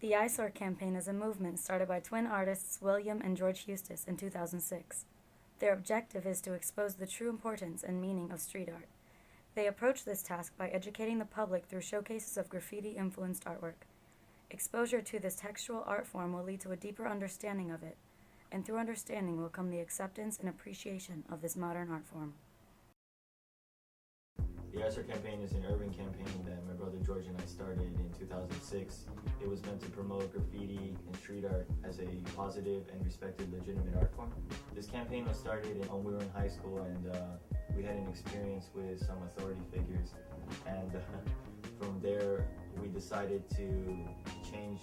The Eyesore Campaign is a movement started by twin artists William and George Hustus in 2006. Their objective is to expose the true importance and meaning of street art. They approach this task by educating the public through showcases of graffiti-influenced artwork. Exposure to this textual art form will lead to a deeper understanding of it, and through understanding will come the acceptance and appreciation of this modern art form. The Eyesore Campaign is an urban campaign that my brother George and I started in 2006. It was meant to promote graffiti and street art as a positive and respected legitimate art form. This campaign was started when we were in high school, and we had an experience with some authority figures, and from there we decided to change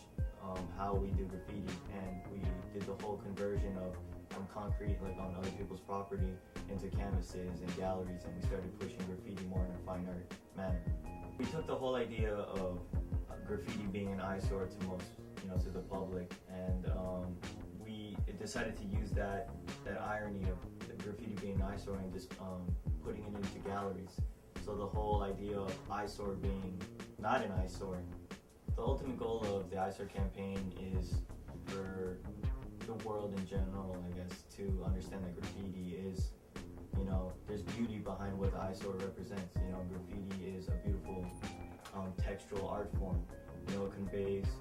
how we do graffiti, and we did the whole conversion of from concrete, like on other people's property, into canvases and galleries, and we started pushing graffiti more in a fine art manner. We took the whole idea of graffiti being an eyesore to most, to the public, and we decided to use that irony of the graffiti being an eyesore and just putting it into galleries. So the whole idea of eyesore being not an eyesore. The ultimate goal of the Eyesore Campaign is for the world in general, I guess, to understand that graffiti is, there's beauty behind what the eyesore represents. Graffiti is a beautiful textural art form.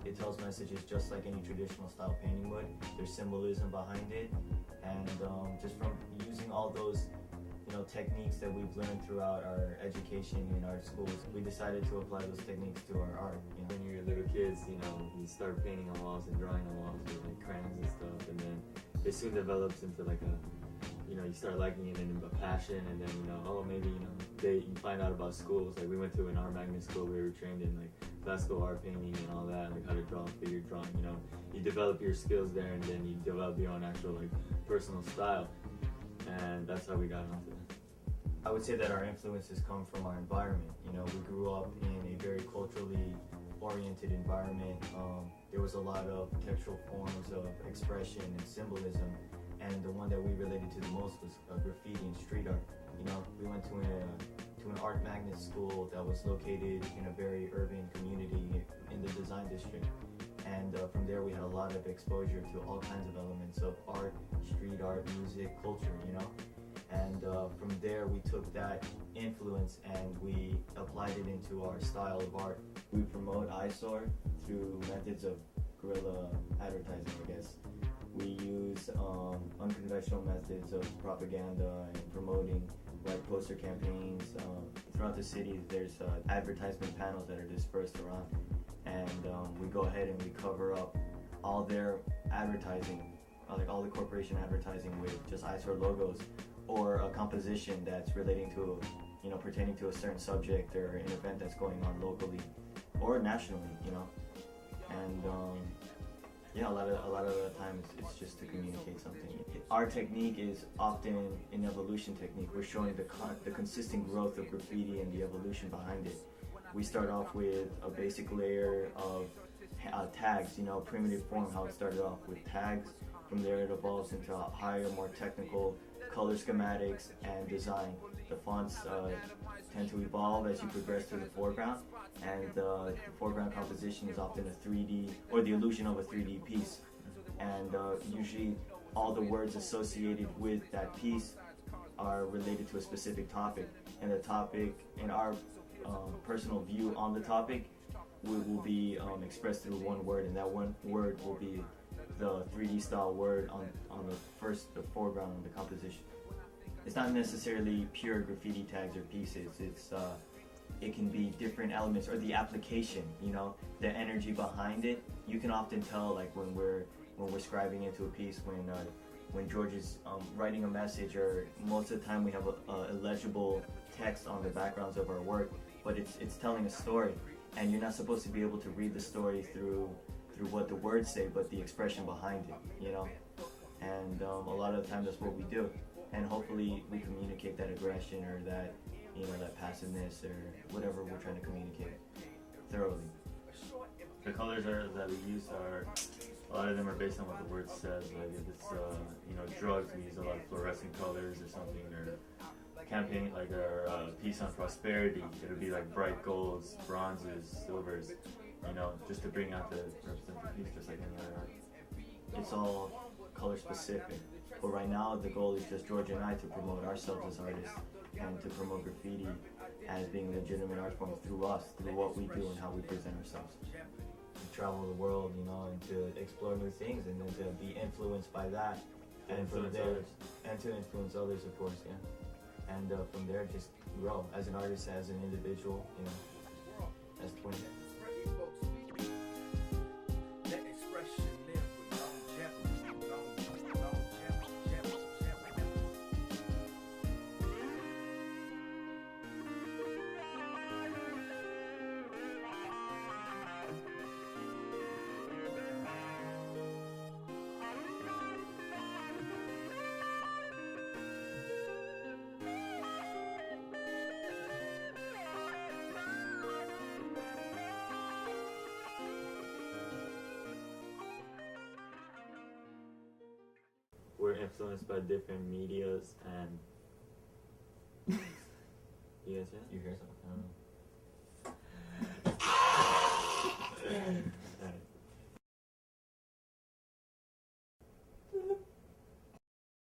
It tells messages just like any traditional style painting would. There's symbolism behind it, and just from using all those techniques that we've learned throughout our education in our schools, we decided to apply those techniques to our art. When you're little kids, you start painting on walls and drawing on walls with like crayons and stuff, and then it soon develops into like you start liking it and a passion, and then maybe you find out about schools. Like we went to an art magnet school, we were trained in like classical art painting and all that, like how to draw figure drawing. You develop your skills there, and then you develop your own actual like personal style, and that's how we got onto it. I would say that our influences come from our environment. We grew up in a very culturally oriented environment. There was a lot of textual forms of expression and symbolism, and the one that we related to the most was graffiti and street art. We went to an art magnet school that was located in a very urban community in the design district, and from there we had a lot of exposure to all kinds of elements of art, street art, music, culture, and from there we took that influence and we applied it into our style of art. We promote eyesore through methods of guerrilla advertising, I guess. We use unconventional methods of propaganda and promoting, like poster campaigns. Throughout the city there's advertisement panels that are dispersed around, and we go ahead and we cover up all their advertising, like all the corporation advertising, with just eyesore logos, or a composition that's relating to, pertaining to a certain subject or an event that's going on locally or nationally, and a lot of the times it's just to communicate something. Our technique is often an evolution technique. We're showing the consistent growth of graffiti and the evolution behind it. We start off with a basic layer of tags, primitive form, how it started off with tags. From there it evolves into a higher, more technical color schematics and design. The fonts tend to evolve as you progress through the foreground, and the foreground composition is often a 3D, or the illusion of a 3D piece, and usually all the words associated with that piece are related to a specific topic, and the topic, in our personal view on the topic, will be expressed through one word, and that one word will be the 3D style word on the foreground of the composition. It's not necessarily pure graffiti tags or pieces. It can be different elements, or the application, the energy behind it. You can often tell, like when we're scribing into a piece, when George is writing a message, or most of the time we have a illegible text on the backgrounds of our work, but it's telling a story, and you're not supposed to be able to read the story through what the words say, but the expression behind it, and a lot of the time that's what we do, and hopefully we communicate that aggression, or that that passiveness, or whatever we're trying to communicate thoroughly. The colors that we use are, a lot of them are based on what the word says. Like if it's drugs, we use a lot of fluorescent colors or something, or campaign, like our peace on prosperity, it'll be like bright golds, bronzes, silvers. you know, just to bring out the represent the piece just like any other art. It's all color specific. But right now the goal is just George and I to promote ourselves as artists and to promote graffiti as being a legitimate art form through us, through what we do and how we present ourselves. To travel the world, you know, and to explore new things and then to be influenced by that. And from Influence there, others. and to influence others, of course, yeah. And from there, just grow as an artist, as an individual, you know, as twins. Let expression live with longevity, longevity. We're influenced by different medias and you guys, yeah? You hear something? I don't know.